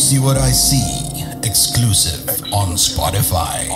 See What I See, eksklusif on Spotify.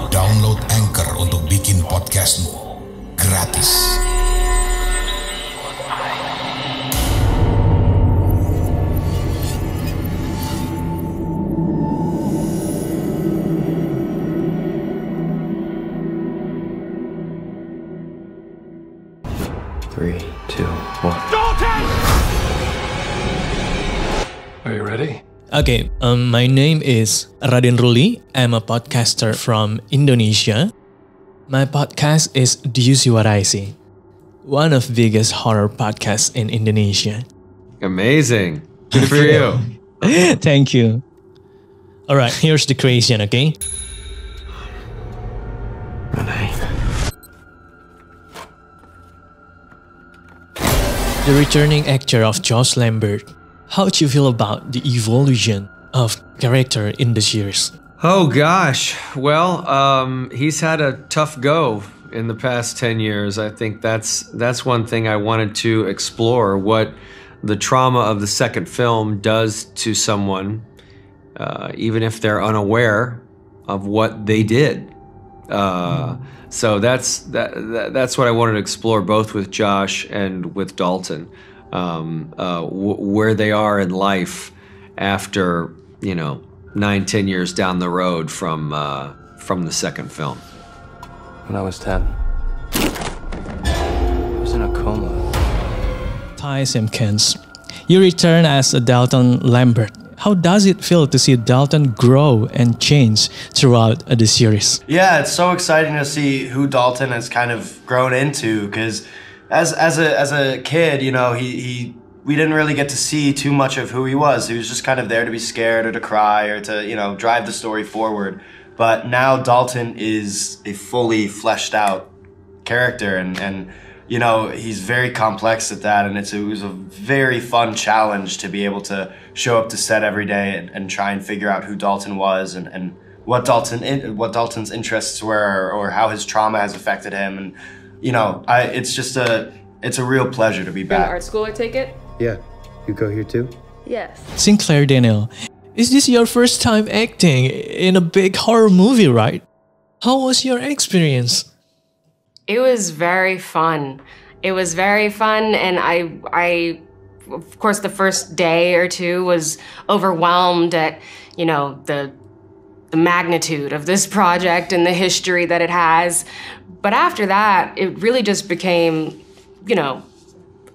Download Anchor untuk bikin podcastmu gratis. Three, two, one. Dalton! Are you ready? Okay, my name is Raden Ruli. I'm a podcaster from Indonesia. My podcast is Do You See What I See? One of the biggest horror podcasts in Indonesia. Amazing. Good for you. Thank you. All right, here's the question, okay? The returning actor of Josh Lambert. How do you feel about the evolution of character in the series? Oh gosh. Well, he's had a tough go in the past 10 years. I think that's one thing I wanted to explore, what the trauma of the second film does to someone, even if they're unaware of what they did. So that's what I wanted to explore, both with Josh and with Dalton, where they are in life after 9-10 years down the road from the second film. When I was 10, I was in a coma. Ty Simpkins, you return as a Dalton Lambert. How does it feel to see Dalton grow and change throughout the series? Yeah, it's so exciting to see who Dalton has kind of grown into, because as a kid, we didn't really get to see too much of who he was. He was just kind of there to be scared or to cry or to, drive the story forward. But now Dalton is a fully fleshed out character, and he's very complex at that, and it was a very fun challenge to be able to show up to set every day and try and figure out who Dalton was and what Dalton's interests were, or how his trauma has affected him. And it's a real pleasure to be back. Art school, I take it? Yeah. You go here too? Yes. Sinclair Daniel, is this your first time acting in a big horror movie, right? How was your experience? It was very fun. And I of course, the first day or two was overwhelmed at, the magnitude of this project and the history that it has. But after that, it really just became,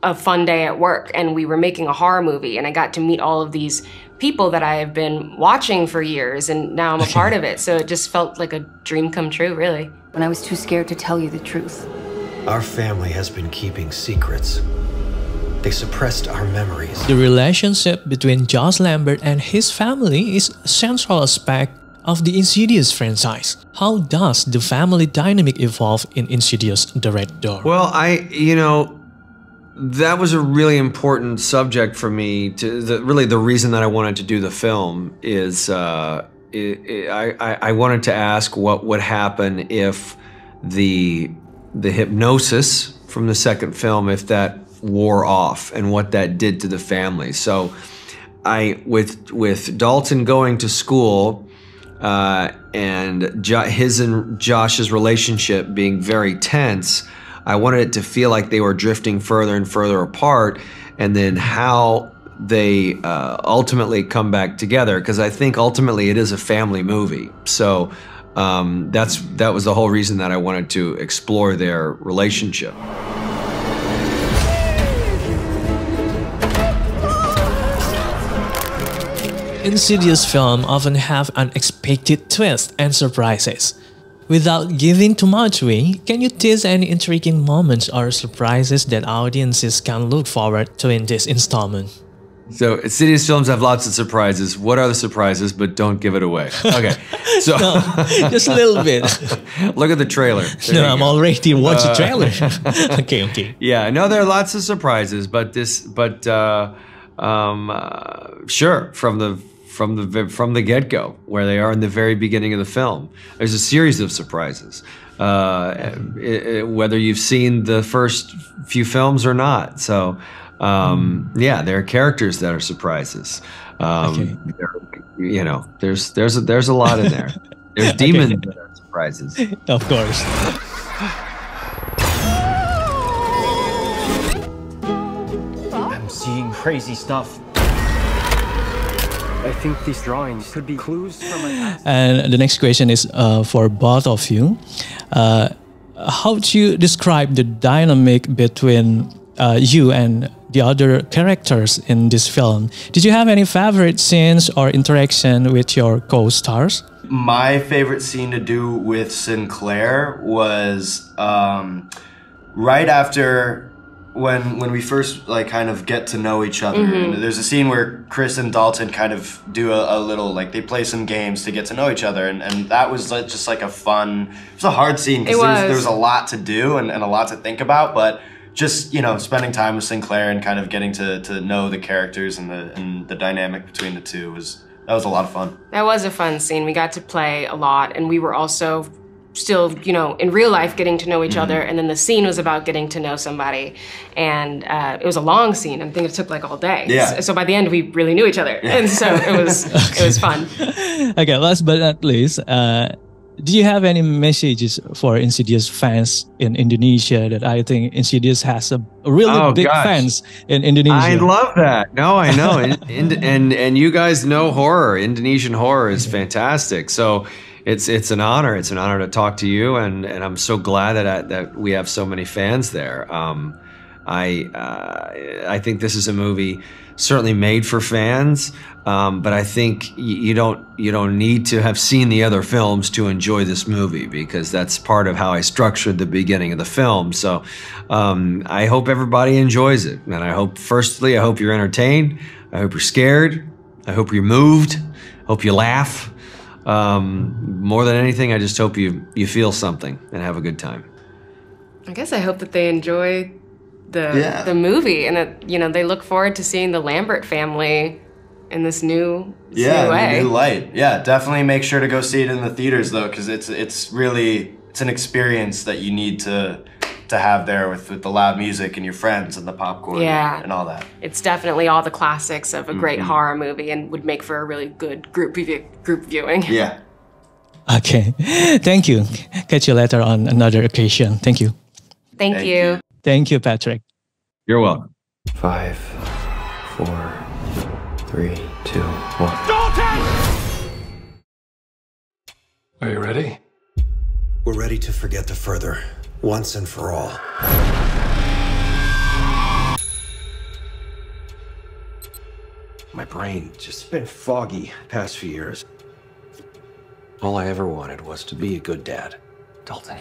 a fun day at work, and we were making a horror movie, and I got to meet all of these people that I have been watching for years, and now I'm a part of it. So it just felt like a dream come true, really. When I was too scared to tell you the truth. Our family has been keeping secrets. They suppressed our memories. The relationship between Josh Lambert and his family is a central aspect of the Insidious franchise. How does the family dynamic evolve in Insidious The Red Door? Well, that was a really important subject for me. Really, the reason that I wanted to do the film is I wanted to ask what would happen if the hypnosis from the second film, if that wore off, and what that did to the family. So with Dalton going to school and his and Josh's relationship being very tense, I wanted it to feel like they were drifting further and further apart, and then how they ultimately come back together, because I think ultimately it is a family movie. So that was the whole reason that I wanted to explore their relationship. Insidious films often have unexpected twists and surprises. Without giving too much away, can you tease any intriguing moments or surprises that audiences can look forward to in this installment? So, Insidious films have lots of surprises. What are the surprises? But don't give it away. Okay. So No, just a little bit. Look at the trailer. I'm already watched the trailer. Okay. Yeah, no, there are lots of surprises, sure, from the get-go, where they are in the very beginning of the film, there's a series of surprises. Whether you've seen the first few films or not. So Yeah, there are characters that are surprises. You know, there's a lot in there. There's demons that are surprises. Of course. I'm seeing crazy stuff. I think these drawings could be clues from my past. And the next question is for both of you. How would you describe the dynamic between you and the other characters in this film? Did you have any favorite scenes or interaction with your co-stars? My favorite scene to do with Sinclair was right after when we first like kind of get to know each other. And there's a scene where Chris and Dalton kind of do a little, like they play some games to get to know each other, and that was just like a fun, it was a hard scene because there was a lot to do and a lot to think about, but just, you know, spending time with Sinclair and kind of getting to know the characters and the dynamic between the two that was a lot of fun. That was a fun scene. We got to play a lot, and we were also still, you know, in real life getting to know each other, and then the scene was about getting to know somebody, and it was a long scene. I think it took like all day. Yeah. So by the end, we really knew each other, and so it was fun. Okay, last but not least, do you have any messages for Insidious fans in Indonesia? That I think Insidious has a really big fans in Indonesia. I love that. No, I know, and you guys know horror. Indonesian horror is fantastic. So it's an honor. It's an honor to talk to you, and I'm so glad that we have so many fans there. I think this is a movie certainly made for fans, but I think you don't need to have seen the other films to enjoy this movie, because that's part of how I structured the beginning of the film. So I hope everybody enjoys it, and I hope you're entertained. I hope you're scared. I hope you're moved. I hope you laugh. More than anything, I just hope you feel something and have a good time. I guess I hope that they enjoy the movie, and that, you know, they look forward to seeing the Lambert family in this new way. New light. Yeah, definitely make sure to go see it in the theaters though, because it's an experience that you need to have there with the loud music and your friends and the popcorn and all that. It's definitely all the classics of a great horror movie, and would make for a really good group viewing. Yeah. Okay. Thank you. Catch you later on another occasion. Thank you. Thank you. Thank you, Patrick. You're welcome. 5, 4, 3, 2, 1. Dalton! Are you ready? We're ready to forget the further, once and for all. My brain just been foggy the past few years. All I ever wanted was to be a good dad. Dalton.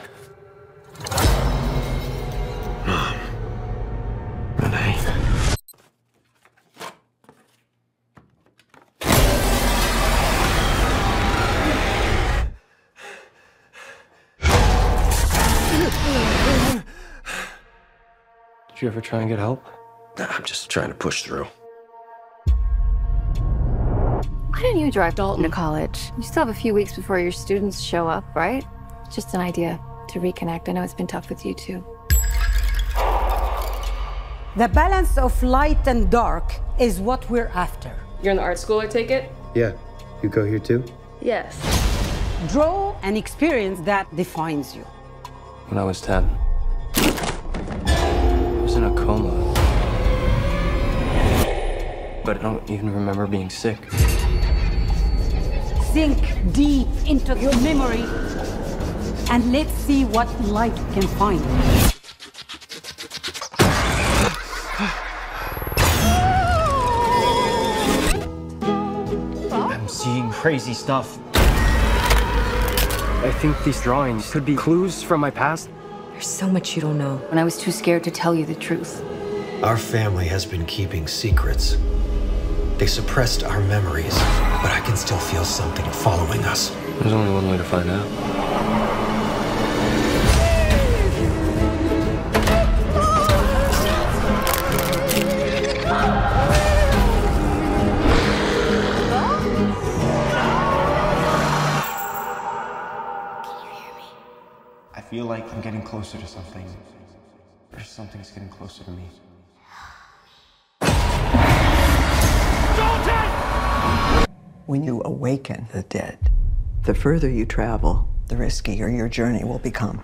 Mom. Renee. Did you ever try and get help? Nah, I'm just trying to push through. Why don't you drive Dalton to college? You still have a few weeks before your students show up, right? Just an idea to reconnect. I know it's been tough with you too. The balance of light and dark is what we're after. You're in the art school, I take it? Yeah. You go here too? Yes. Draw an experience that defines you. When I was 10, I was in a coma. But I don't even remember being sick. Sink deep into your memory and let's see what light can find. I'm seeing crazy stuff. I think these drawings could be clues from my past. There's so much you don't know. And I was too scared to tell you the truth. Our family has been keeping secrets. They suppressed our memories, but I can still feel something following us. There's only one way to find out. I feel like I'm getting closer to something, or something's getting closer to me. When you awaken the dead, the further you travel, the riskier your journey will become.